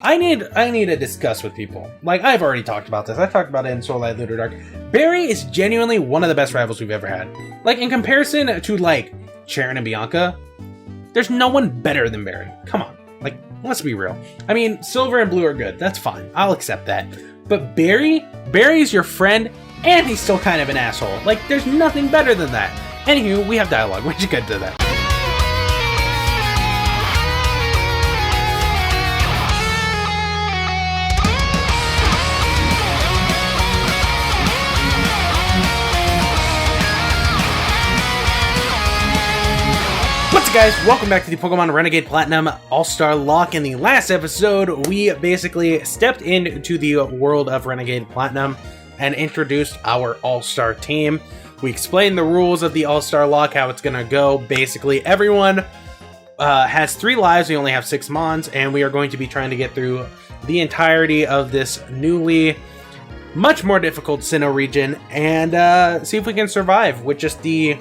I need to discuss with people. Like, I've already talked about this. I talked about it in Soul Light Lunar Dark. Barry is genuinely one of the best rivals we've ever had. Like, in comparison to, like, Sharon and Bianca, there's no one better than Barry. Come on. Like, let's be real. I mean, Silver and Blue are good. That's fine. I'll accept that. But Barry's your friend, and he's still kind of an asshole. Like, there's nothing better than that. Anywho, we have dialogue. We should get to that. What's up, guys? Welcome back to the Pokemon Renegade Platinum All-Star Lock. In the last episode, we basically stepped into the world of Renegade Platinum and introduced our All-Star team. We explained the rules of the All-Star Lock, how it's gonna go. Basically, everyone has 3 lives. We only have 6 Mons, and we are going to be trying to get through the entirety of this newly, much more difficult Sinnoh region and see if we can survive with just the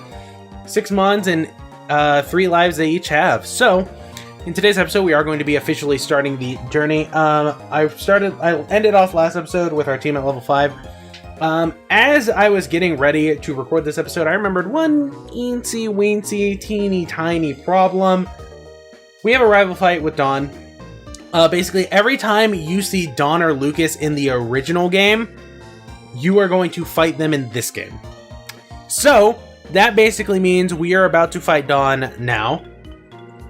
6 Mons and 3 lives they each have. So, in today's episode, we are going to be officially starting the journey. I ended off last episode with our team at level 5. As I was getting ready to record this episode, I remembered one teensy-weensy, teeny-tiny problem. We have a rival fight with Dawn. Basically, every time you see Dawn or Lucas in the original game, you are going to fight them in this game. So, that basically means we are about to fight Dawn now.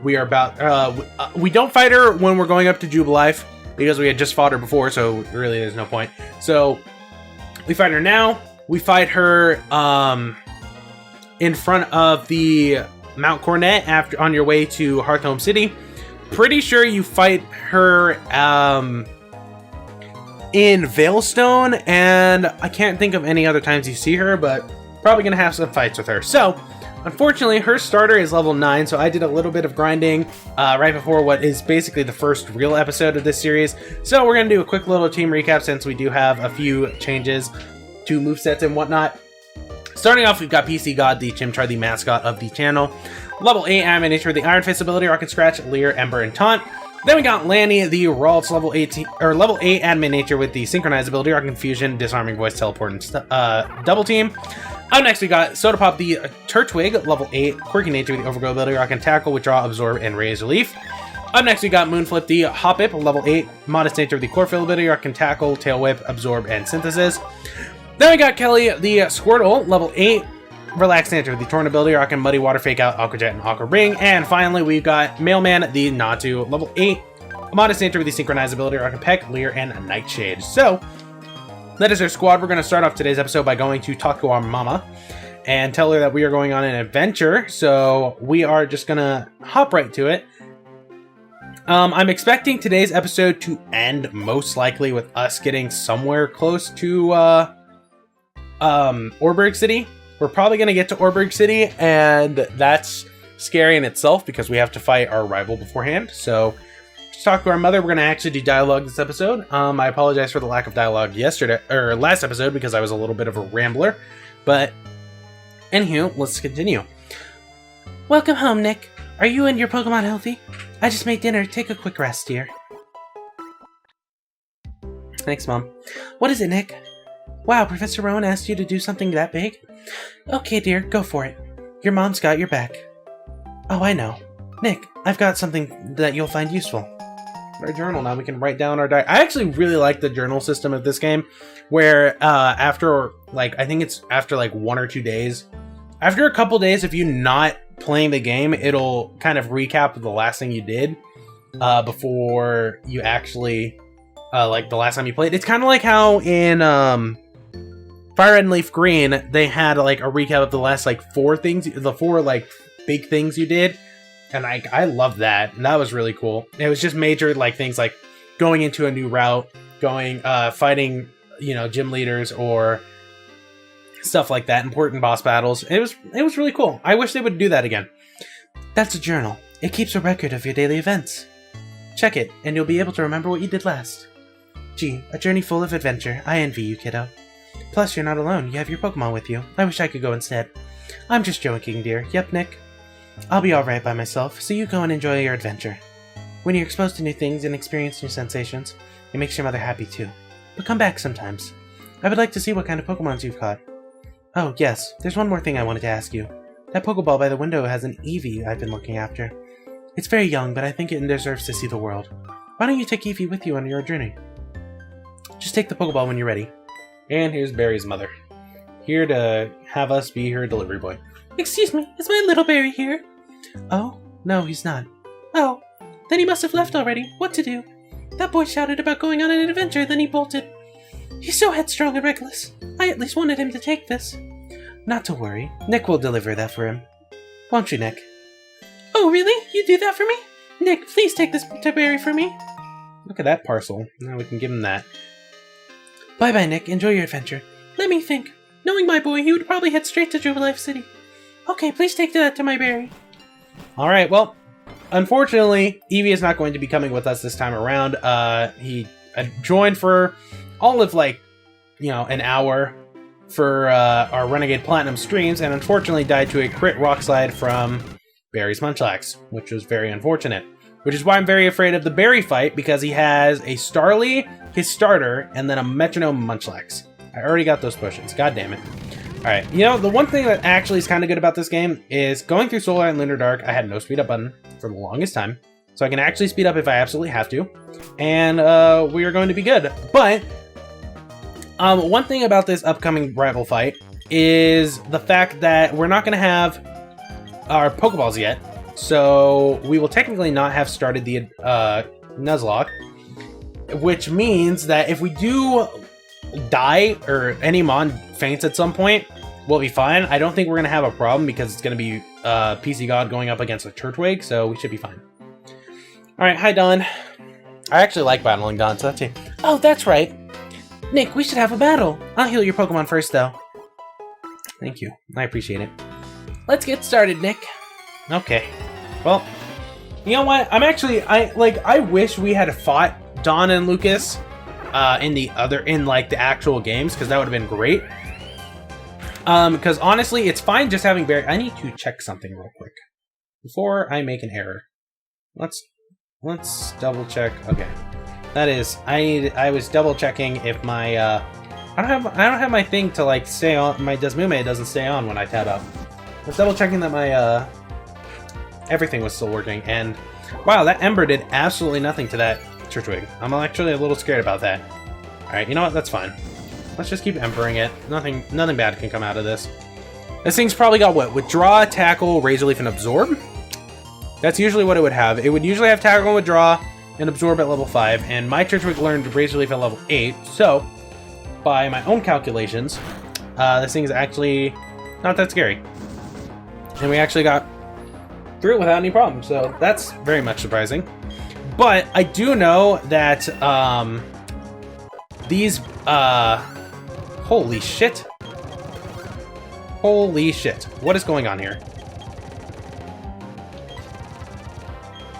We don't fight her when we're going up to Jubilife, because we had just fought her before, so really there's no point. So, we fight her now. We fight her in front of the Mount Coronet on your way to Hearthome City. Pretty sure you fight her in Veilstone, and I can't think of any other times you see her, but probably gonna have some fights with her. So, unfortunately, her starter is level 9, so I did a little bit of grinding right before what is basically the first real episode of this series. So we're gonna do a quick little team recap since we do have a few changes to movesets and whatnot. Starting off, we've got PC God, the Chimchar, the mascot of the channel. Level 8 Admin Nature, the Iron Fist ability, Rock and Scratch, Leer, Ember, and Taunt. Then we got Lanny, the Ralts, level 8 Admin Nature with the Synchronized ability, Rock Confusion, Disarming Voice, Teleport, and Double Team. Up next, we got Soda Pop, the Turtwig, level 8, Quirky Nature with the Overgrow ability, Rock and Tackle, Withdraw, Absorb, and Raise Relief. Up next, we got Moonflip, the Hoppip, level 8, Modest Nature with the Chlorophyll ability, Rock and Tackle, Tail Whip, Absorb, and Synthesis. Then we got Kelly, the Squirtle, level 8, Relaxed Nature with the Torn ability, Rock and Muddy, Water Fake Out, Aqua Jet, and Aqua Ring. And finally, we've got Mailman, the Natu, level 8, Modest Nature with the Synchronized ability, Rock and Peck, Leer, and Nightshade. So, that is our squad. We're going to start off today's episode by going to talk to our mama and tell her that we are going on an adventure. So we are just going to hop right to it. I'm expecting today's episode to end most likely with us getting somewhere close to Orberg City. We're probably going to get to Orberg City, and that's scary in itself because we have to fight our rival beforehand. So to talk to our mother, we're going to actually do dialogue this episode. I apologize for the lack of dialogue last episode because I was a little bit of a rambler. But anywho, let's continue. Welcome home, Nick. Are you and your Pokemon healthy? I just made dinner. Take a quick rest, dear. Thanks, Mom. What is it, Nick? Wow, Professor Rowan asked you to do something that big? Okay, dear, go for it. Your mom's got your back. Oh, I know. Nick, I've got something that you'll find useful. Our journal now. We can write down our diary. I actually really like the journal system of this game, where after I think it's after 1 or 2 days, after a couple days, if you're not playing the game, it'll kind of recap the last thing you did before you actually the last time you played. It's kind of like how in Fire Red and Leaf Green they had a recap of the last 4 things, the 4 big things you did. And I love that. And that was really cool. It was just major things like going into a new route, fighting, gym leaders or stuff like that, important boss battles. It was really cool. I wish they would do that again. That's a journal. It keeps a record of your daily events. Check it, and you'll be able to remember what you did last. Gee, a journey full of adventure. I envy you, kiddo. Plus, you're not alone. You have your Pokemon with you. I wish I could go instead. I'm just joking, dear. Yep, Nick. I'll be alright by myself, so you go and enjoy your adventure. When you're exposed to new things and experience new sensations, it makes your mother happy too. But come back sometimes. I would like to see what kind of Pokemons you've caught. Oh, yes, there's one more thing I wanted to ask you. That Pokeball by the window has an Eevee I've been looking after. It's very young, but I think it deserves to see the world. Why don't you take Eevee with you on your journey? Just take the Pokeball when you're ready. And here's Barry's mother, here to have us be her delivery boy. Excuse me, is my little Barry here? Oh, no, he's not. Oh, then he must have left already. What to do? That boy shouted about going on an adventure, then he bolted. He's so headstrong and reckless. I at least wanted him to take this. Not to worry. Nick will deliver that for him. Won't you, Nick? Oh, really? You do that for me? Nick, please take this to Barry for me. Look at that parcel. Now we can give him that. Bye-bye, Nick. Enjoy your adventure. Let me think. Knowing my boy, he would probably head straight to Jubilife City. Okay, please take that to my Barry. Alright, well, unfortunately, Eevee is not going to be coming with us this time around. He joined for all of, like, you know, an hour for our Renegade Platinum streams, and unfortunately died to a crit rock slide from Barry's Munchlax, which was very unfortunate. Which is why I'm very afraid of the Barry fight, because he has a Starly, his starter, and then a Metronome Munchlax. I already got those potions. God damn it. Alright, you know, the one thing that actually is kind of good about this game is going through Solar and Lunar Dark, I had no speed up button for the longest time. So I can actually speed up if I absolutely have to. And we are going to be good. But one thing about this upcoming rival fight is the fact that we're not going to have our Pokeballs yet. So we will technically not have started the Nuzlocke. Which means that if we do die, or any Mon faints at some point, we'll be fine. I don't think we're going to have a problem because it's going to be PC God going up against a Turtwig, so we should be fine. Alright, hi Don. I actually like battling Don, so that's it. Oh, that's right. Nick, we should have a battle. I'll heal your Pokemon first, though. Thank you. I appreciate it. Let's get started, Nick. Okay. Well, you know what? I wish we had fought Don and Lucas in the actual games, because that would have been great. Because honestly, it's fine just having Barry. I need to check something real quick before I make an error. Let's double check. Okay, that is, I was double checking if my I don't have my thing to like stay on. My Desmume doesn't stay on when I tab up. I was double checking that my everything was still working, and wow, that Ember did absolutely nothing to that Turtwig. I'm actually a little scared about that. Alright, you know what? That's fine. Let's just keep Embering it. Nothing bad can come out of this. This thing's probably got what? Withdraw, Tackle, Razor Leaf, and Absorb? That's usually what it would have. It would usually have Tackle, Withdraw, and Absorb at level 5, and my Turtwig learned Razor Leaf at level 8, so by my own calculations, this thing is actually not that scary. And we actually got through it without any problem, so that's very much surprising. But I do know that these holy shit. Holy shit. What is going on here?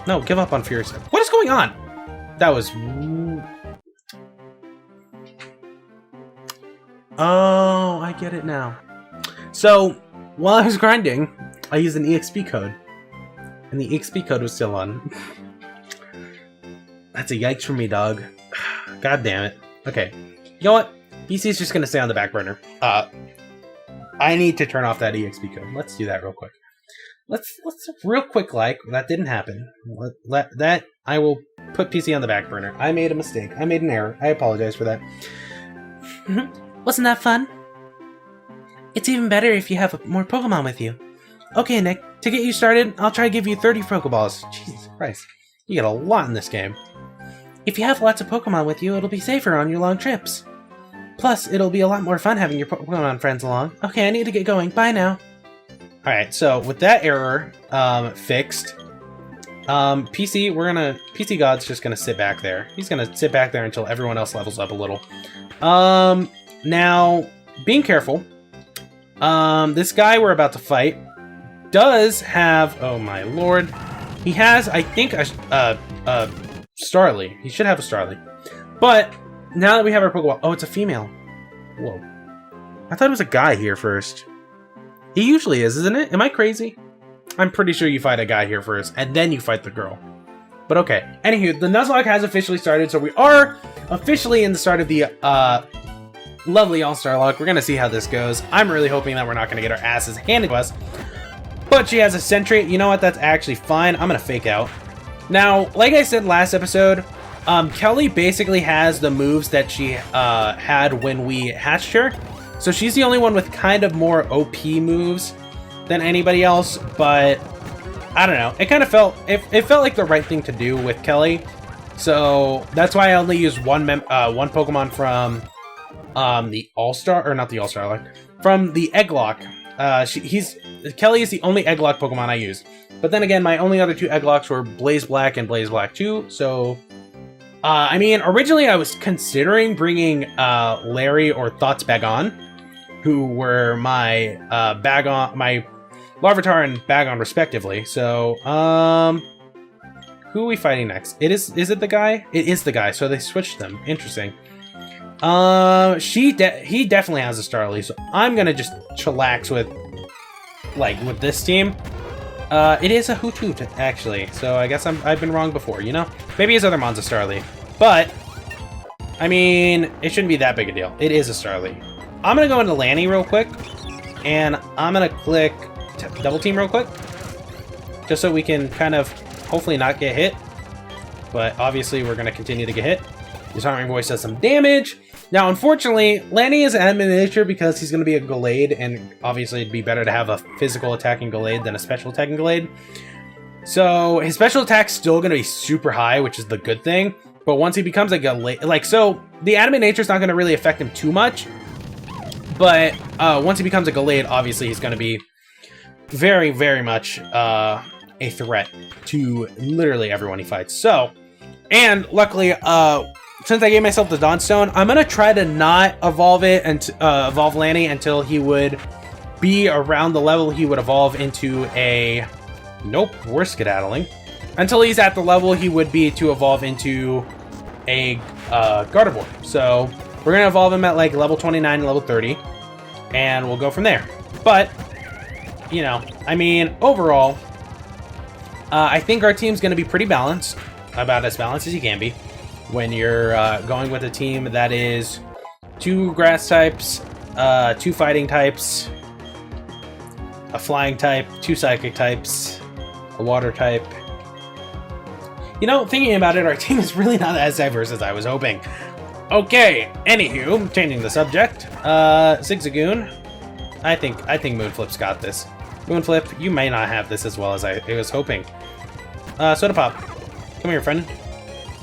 No, give up on Furious. What is going on? That was... Oh, I get it now. So, while I was grinding, I used an EXP code. And the EXP code was still on. That's a yikes for me, dog. God damn it. Okay. You know what? PC's just gonna stay on the back burner. I need to turn off that EXP code. Let's do that real quick. Let's real quick, like, that didn't happen. I will put PC on the back burner. I made a mistake. I made an error. I apologize for that. Wasn't that fun? It's even better if you have more Pokemon with you. Okay, Nick, to get you started, I'll try to give you 30 Pokeballs. Jesus Christ. You get a lot in this game. If you have lots of Pokemon with you, it'll be safer on your long trips. Plus, it'll be a lot more fun having your Pokemon friends along. Okay, I need to get going. Bye now. Alright, so with that error fixed, PC God's just gonna sit back there. He's gonna sit back there until everyone else levels up a little. Now, being careful, this guy we're about to fight does have, oh my lord, he has, I think, a Starly. He should have a Starly. But, now that we have our Pokeball, oh, it's a female. Whoa. I thought it was a guy here first. He usually is, isn't it? Am I crazy? I'm pretty sure you fight a guy here first, and then you fight the girl. But okay. Anywho, the Nuzlocke has officially started, so we are officially in the start of the lovely All-Starlocke. We're going to see how this goes. I'm really hoping that we're not going to get our asses handed to us. But she has a sentry. You know what? That's actually fine. I'm going to fake out. Now, like I said last episode, Kelly basically has the moves that she had when we hatched her. So she's the only one with kind of more OP moves than anybody else, but I don't know. It kind of felt like the right thing to do with Kelly. So that's why I only used one Pokemon from the All-Star, or not the All-Starlocke, from the Egglocke. Kelly is the only Egglocke Pokemon I used. But then again, my only other two Egglocks were Blaze Black and Blaze Black 2, so I mean, originally I was considering bringing Larry or Thoughts Bagon, who were my my Larvitar and Bagon respectively. So, who are we fighting next? Is it the guy? It is the guy, so they switched them. Interesting. He definitely has a Starly, so I'm gonna just chillax with this team. It is a Hoot Hoot, actually, so I guess I've been wrong before, you know? Maybe his other mon's a Starly, but, I mean, it shouldn't be that big a deal. It is a Starly. I'm gonna go into Lanny real quick, and I'm gonna click double team real quick, just so we can kind of hopefully not get hit, but obviously we're gonna continue to get hit. Disarming Voice does some damage. Now, unfortunately, Lanny is admin nature because he's going to be a Gallade, and obviously it'd be better to have a physical attacking Gallade than a special attacking Gallade. So his special attack's still going to be super high, which is the good thing. But once he becomes a Gallade, so the admin nature's not going to really affect him too much. But once he becomes a Gallade, obviously he's going to be very, very much a threat to literally everyone he fights. So, and luckily, since I gave myself the Dawnstone, I'm gonna try to not evolve it and evolve Lanny until he would be around the level he would evolve into a. Nope, we're skedaddling. Until he's at the level he would be to evolve into a Gardevoir. So we're gonna evolve him at like level 29 and level 30, and we'll go from there. But you know, I mean, overall, I think our team's gonna be pretty balanced, about as balanced as you can be. When you're going with a team that is 2 grass types, 2 fighting types, a flying type, 2 psychic types, a water type. You know, thinking about it, our team is really not as diverse as I was hoping. Okay, anywho, changing the subject. Zigzagoon. I think Moonflip's got this. Moonflip, you may not have this as well as I was hoping. Soda Pop. Come here, friend.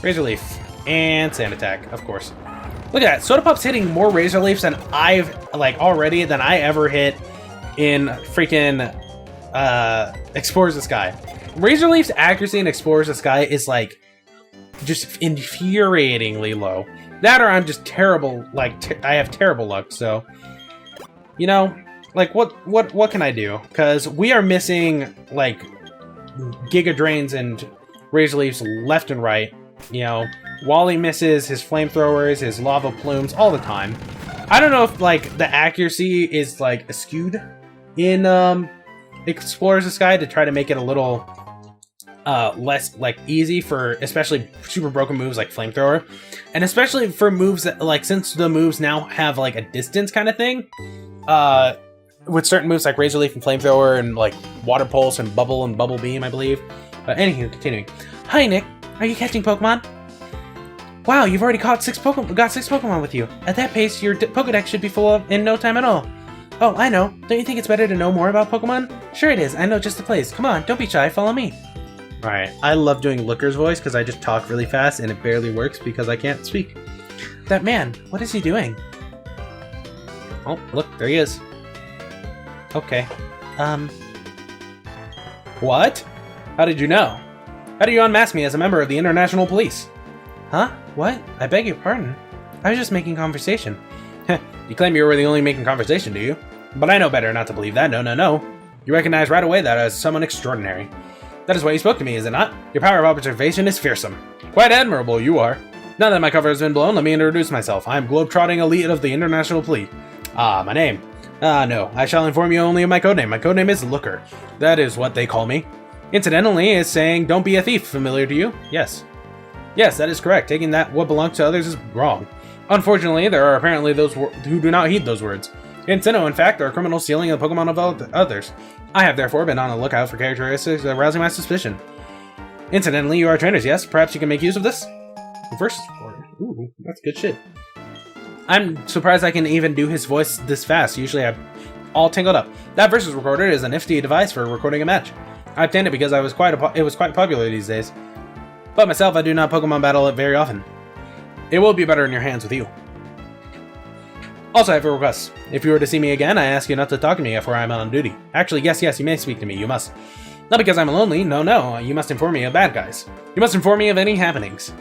Razor Leaf. And Sand Attack, of course. Look at that. Soda Pop's hitting more Razor Leafs than I've, already than I ever hit in freaking, Explores the Sky. Razor Leaf's accuracy in Explores the Sky is, just infuriatingly low. That or I'm just terrible, I have terrible luck, so... You know, what can I do? Because we are missing, Giga Drains and Razor Leafs left and right. You know, Wally misses his flamethrowers, his lava plumes all the time. I don't know if the accuracy is skewed in Explores the Sky to try to make it a little less easy for especially super broken moves like flamethrower, and especially for moves that since the moves now have a distance kind of thing. With certain moves like Razor Leaf and flamethrower and Water Pulse and Bubble Beam, I believe. Anywho, continuing. Hi Nick. Are you catching Pokemon? Wow, you've already caught 6 Pokemon with you. At that pace, your Pokedex should be full of in no time at all. Oh, I know. Don't you think it's better to know more about Pokemon? Sure it is. I know just the place. Come on, don't be shy. Follow me. Alright, I love doing Looker's voice because I just talk really fast and it barely works because I can't speak. That man, what is he doing? Oh, look, there he is. Okay. What? How did you know? How do you unmask me as a member of the International Police? Huh? What? I beg your pardon. I was just making conversation. Heh, you claim you were the only making conversation, do you? But I know better not to believe that. No. You recognize right away that I was someone extraordinary. That is why you spoke to me, is it not? Your power of observation is fearsome. Quite admirable, you are. Now that my cover has been blown, let me introduce myself. I am Globetrotting Elite of the International Police. Ah, my name. No, I shall inform you only of my codename. My codename is Looker. That is what they call me. Incidentally, is saying, don't be a thief, familiar to you? Yes. Yes, that is correct. Taking that what belongs to others is wrong. Unfortunately, there are apparently those who do not heed those words. In Sinnoh, in fact, there are criminals stealing the Pokemon of others. I have therefore been on the lookout for characteristics arousing my suspicion. Incidentally, you are trainers, yes? Perhaps you can make use of this? Versus order. Ooh, that's good shit. I'm surprised I can even do his voice this fast. Usually I'm all tangled up. That versus recorder is a nifty device for recording a match. I obtained it because it was quite popular these days. But myself, I do not Pokemon battle it very often. It will be better in your hands with you. Also, I have a request. If you were to see me again, I ask you not to talk to me before I'm on duty. Actually, yes, you may speak to me. You must. Not because I'm lonely. No. You must inform me of bad guys. You must inform me of any happenings.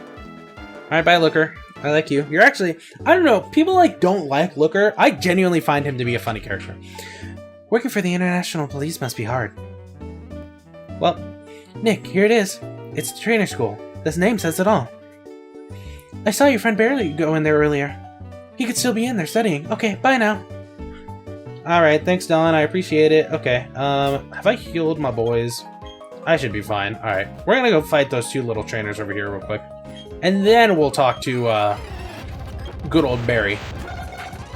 Alright, bye, Looker. I like you. You're actually... I don't know. People, don't like Looker. I genuinely find him to be a funny character. Working for the international police must be hard. Well, Nick, here it is. It's the trainer school. This name says it all. I saw your friend Barely go in there earlier. He could still be in there studying. Okay, bye now. Alright, thanks, Dylan. I appreciate it. Okay, have I healed my boys? I should be fine. Alright, we're gonna go fight those two little trainers over here real quick. And then we'll talk to, good old Barry.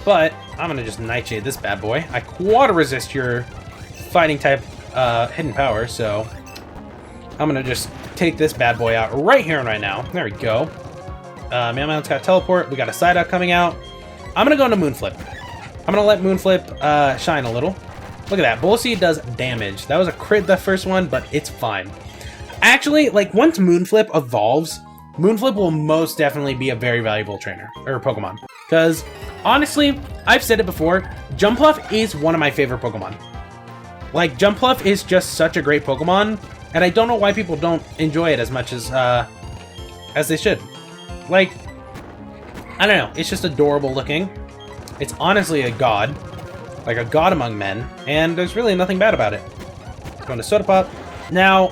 But, I'm gonna just Nightshade this bad boy. I quarter resist your fighting type, hidden power, so... I'm gonna just take this bad boy out right here and right now. There we go. Meowmeow's got teleport. We got a Psyduck coming out. I'm gonna go into Moonflip. I'm gonna let Moonflip shine a little. Look at that. Bull Seed does damage. That was a crit the first one, but it's fine. Actually, once Moonflip evolves, Moonflip will most definitely be a very valuable trainer, or Pokemon. Because, honestly, I've said it before, Jumpluff is one of my favorite Pokemon. Jumpluff is just such a great Pokemon, and I don't know why people don't enjoy it as much as they should. I don't know, it's just adorable looking. It's honestly a god. A god among men, and there's really nothing bad about it. Going to Soda Pop. Now,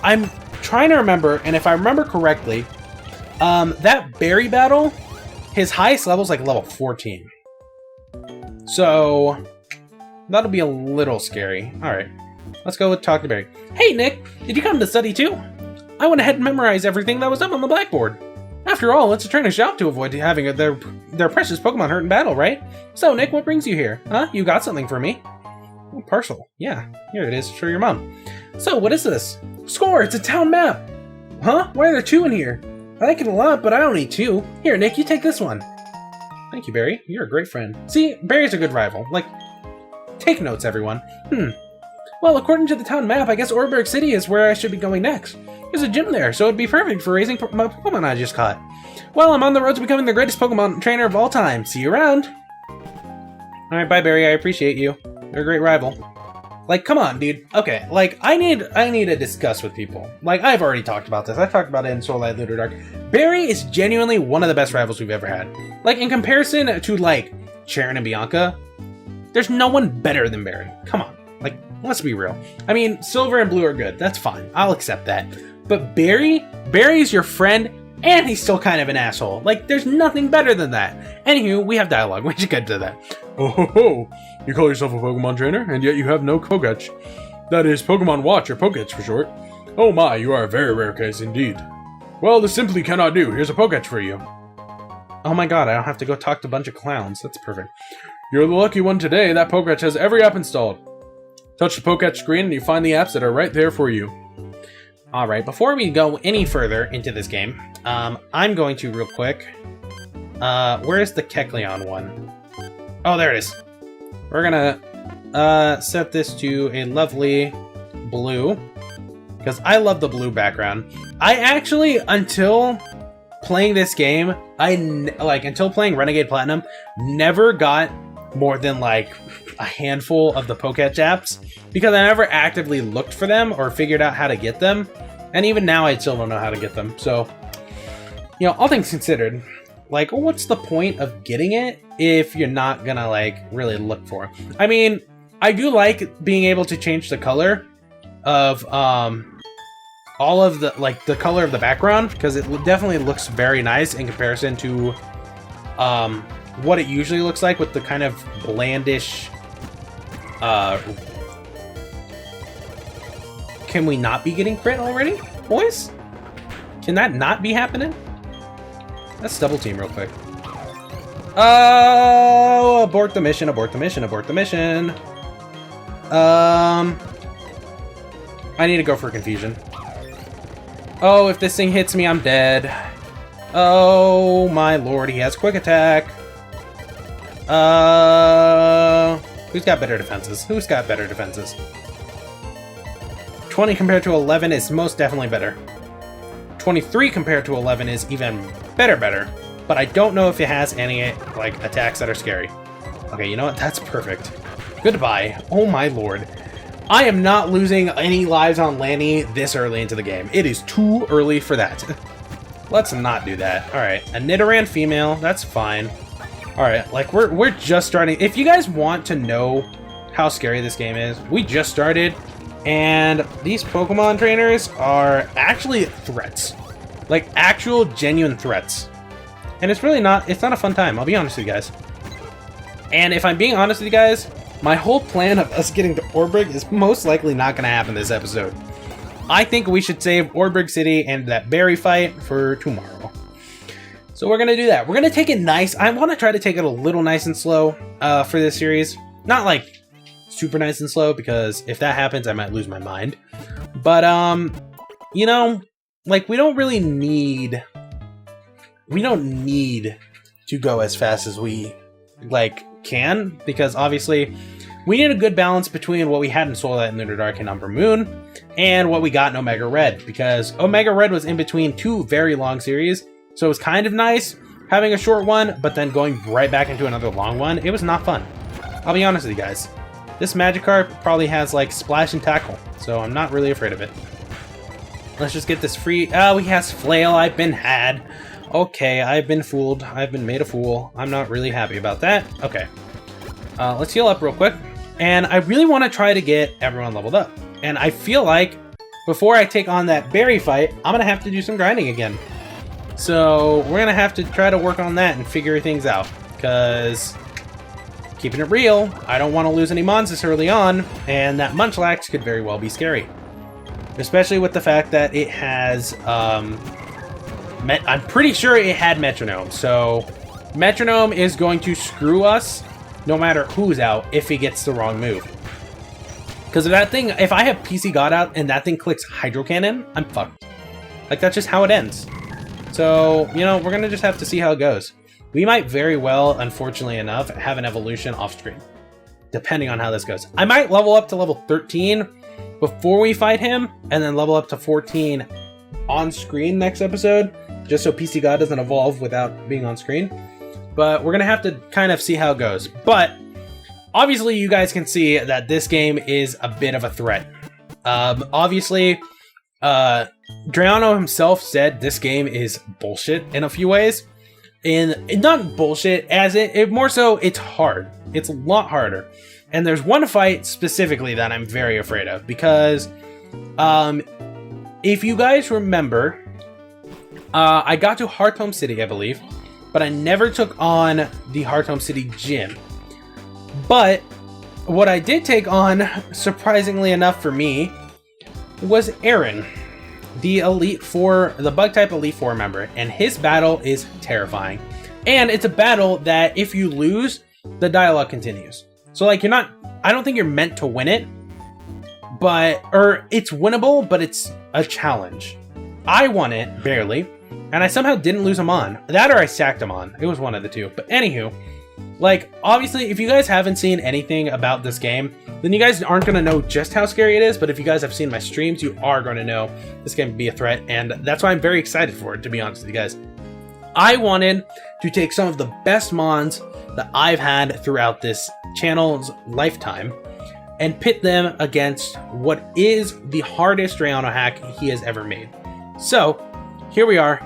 I'm trying to remember, and if I remember correctly, that Berry battle, his highest level is level 14. So, that'll be a little scary. Alright, let's go with Talk to Berry. Hey Nick, did you come to study too? I went ahead and memorized everything that was up on the blackboard. After all, it's a trainer's job to avoid having their precious Pokemon hurt in battle, right? So, Nick, what brings you here? Huh? You got something for me? Oh, parcel. Yeah, here it is for your mom. So, what is this? Score! It's a town map! Huh? Why are there two in here? I like it a lot, but I don't need two. Here, Nick, you take this one. Thank you, Barry. You're a great friend. See, Barry's a good rival. Take notes, everyone. Well, according to the town map, I guess Orberg City is where I should be going next. There's a gym there, so it'd be perfect for raising my Pokemon I just caught. Well, I'm on the road to becoming the greatest Pokemon trainer of all time. See you around. Alright, bye, Barry. I appreciate you. You're a great rival. Come on, dude. Okay, I need to discuss with people. I've already talked about this. I talked about it in Soul Light Lunar Dark. Barry is genuinely one of the best rivals we've ever had. In comparison to, Sharon and Bianca, there's no one better than Barry. Come on. Let's be real. I mean, Silver and Blue are good. That's fine. I'll accept that. But Barry's your friend, and he's still kind of an asshole. There's nothing better than that. Anywho, we have dialogue. We should get to that. Oh ho ho! You call yourself a Pokemon trainer, and yet you have no Poketch. That is Pokemon Watch, or Poketch for short. Oh my, you are a very rare case indeed. Well, this simply cannot do. Here's a Poketch for you. Oh my god, I don't have to go talk to a bunch of clowns. That's perfect. You're the lucky one today. That Poketch has every app installed. Touch the Poketch screen and you find the apps that are right there for you. Alright, before we go any further into this game, I'm going to real quick... where's the Kecleon one? Oh, there it is. We're gonna set this to a lovely blue, because I love the blue background. I actually, until playing this game, until playing Renegade Platinum, never got more than a handful of the Poketch apps, because I never actively looked for them or figured out how to get them, and even now I still don't know how to get them. So, all things considered, what's the point of getting it if you're not gonna really look for it? I mean, I do like being able to change the color of all of the color of the background, because it definitely looks very nice in comparison to what it usually looks like with the kind of Can we not be getting crit already, boys? Can that not be happening? Let's double team real quick. Oh, abort the mission, abort the mission, abort the mission. I need to go for confusion. Oh, if this thing hits me, I'm dead. Oh my lord, he has quick attack. Who's got better defenses? Who's got better defenses? 20 compared to 11 is most definitely better. 23 compared to 11 is even better. But I don't know if it has any, like, attacks that are scary. Okay, you know what? That's perfect. Goodbye. Oh my lord. I am not losing any lives on Lanny this early into the game. It is too early for that. Let's not do that. Alright, a Nidoran female. That's fine. Alright, like, we're just starting. If you guys want to know how scary this game is, we just started. And these Pokemon trainers are actually threats. Like, actual, genuine threats. And it's really not, it's not a fun time, I'll be honest with you guys. And if I'm being honest with you guys, my whole plan of us getting to Orberg is most likely not going to happen this episode. I think we should save Orberg City and that berry fight for tomorrow. So we're going to do that. We're going to take it nice. I want to try to take it a little nice and slow for this series. Not like super nice and slow, because if that happens, I might lose my mind. But, you know, like, we don't need to go as fast as we, like, can, because obviously we need a good balance between what we had in Soul Light and Lunar Dark and Umber Moon and what we got in Omega Red, because Omega Red was in between two very long series, so it was kind of nice having a short one, but then going right back into another long one. It was not fun. I'll be honest with you guys. This Magikarp probably has, like, Splash and Tackle, so I'm not really afraid of it. Let's just get this free. Oh, he has Flail. I've been had. Okay, I've been fooled. I've been made a fool. I'm not really happy about that. Okay. Let's heal up real quick. And I really want to try to get everyone leveled up. And I feel like before I take on that berry fight, I'm going to have to do some grinding again. So we're going to have to try to work on that and figure things out. Because, keeping it real, I don't want to lose any mons this early on. And that Munchlax could very well be scary. Especially with the fact that it has... I'm pretty sure it had Metronome, so Metronome is going to screw us no matter who's out if he gets the wrong move. Because if that thing, if I have PC God out and that thing clicks Hydro Cannon, I'm fucked. Like, that's just how it ends. So, you know, we're going to just have to see how it goes. We might very well, unfortunately enough, have an evolution off screen, depending on how this goes. I might level up to level 13 before we fight him, and then level up to 14 on screen next episode, just so PC God doesn't evolve without being on screen. But we're gonna have to kind of see how it goes. But obviously you guys can see that this game is a bit of a threat. Obviously Drayano himself said this game is bullshit in a few ways, and not bullshit as it more so it's hard. It's a lot harder. And there's one fight specifically that I'm very afraid of, because if you guys remember, I got to Hearthome City, I believe, but I never took on the Hearthome City gym. But what I did take on, surprisingly enough for me, was Aaron, the Elite Four, the Bug-type Elite Four member, and his battle is terrifying. And it's a battle that if you lose, the dialogue continues. So, like, I don't think you're meant to win it, or it's winnable, but it's a challenge. I won it, barely, and I somehow didn't lose him on. That or I sacked him on. It was one of the two. But anywho, like, obviously, if you guys haven't seen anything about this game, then you guys aren't going to know just how scary it is, but if you guys have seen my streams, you are going to know this game can be a threat, and that's why I'm very excited for it, to be honest with you guys. I wanted to take some of the best mons that I've had throughout this channel's lifetime and pit them against what is the hardest Drayano hack he has ever made. So, here we are.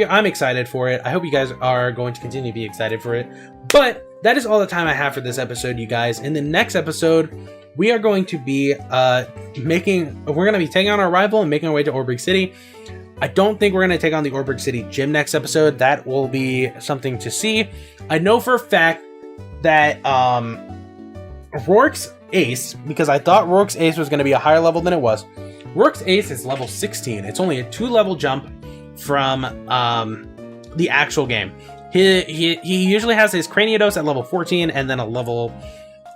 I'm excited for it. I hope you guys are going to continue to be excited for it. But that is all the time I have for this episode, you guys. In the next episode, we are going to be taking on our rival and making our way to Orberg City. I don't think we're going to take on the Orberg City gym next episode. That will be something to see. I know for a fact that Rourke's Ace, because I thought Rourke's Ace was going to be a higher level than it was. Rook's Ace is level 16. It's only a 2-level jump from the actual game. He usually has his Cranidos at level 14 and then a level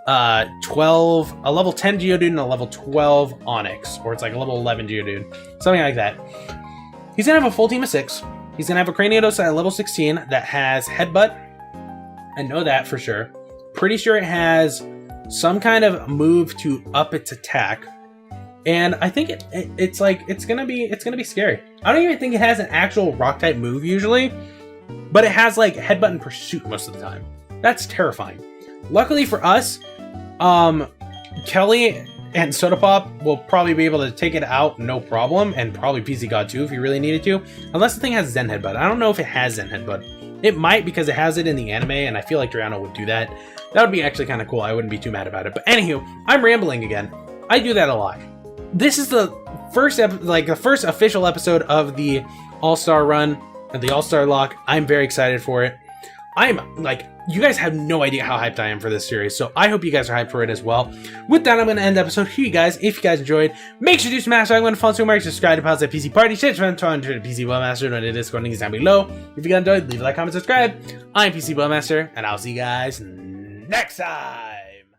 12, a level 10 Geodude and a level 12 Onyx, or it's like a level 11 Geodude, something like that. He's gonna have a full team of 6. He's gonna have a Cranidos at level 16 that has Headbutt. I know that for sure. Pretty sure it has some kind of move to up its attack, and I think it's gonna be scary. I don't even think it has an actual rock type move usually, but it has like Headbutt and Pursuit most of the time. That's terrifying. Luckily for us, Kelly and Soda Pop will probably be able to take it out no problem, and probably PC God too if he really needed to, unless the thing has Zen Headbutt. I don't know if it has Zen Headbutt. It might, because it has it in the anime, and I feel like Drano would do that. That would be actually kind of cool. I wouldn't be too mad about it. But anywho, I'm rambling again. I do that a lot. This is the first the first official episode of the All-Star run and the All-Star Lock. I'm very excited for it. I'm like, you guys have no idea how hyped I am for this series, so I hope you guys are hyped for it as well. With that, I'm going to end the episode here, you guys. If you guys enjoyed, make sure to smash that like button, follow, mark, subscribe to Pause that PC Party, shit, on Twitter, PCBloodMaster, and the Discord link is down below. If you guys enjoyed, leave a like, comment, subscribe. I'm PCBloodMaster, and I'll see you guys next time.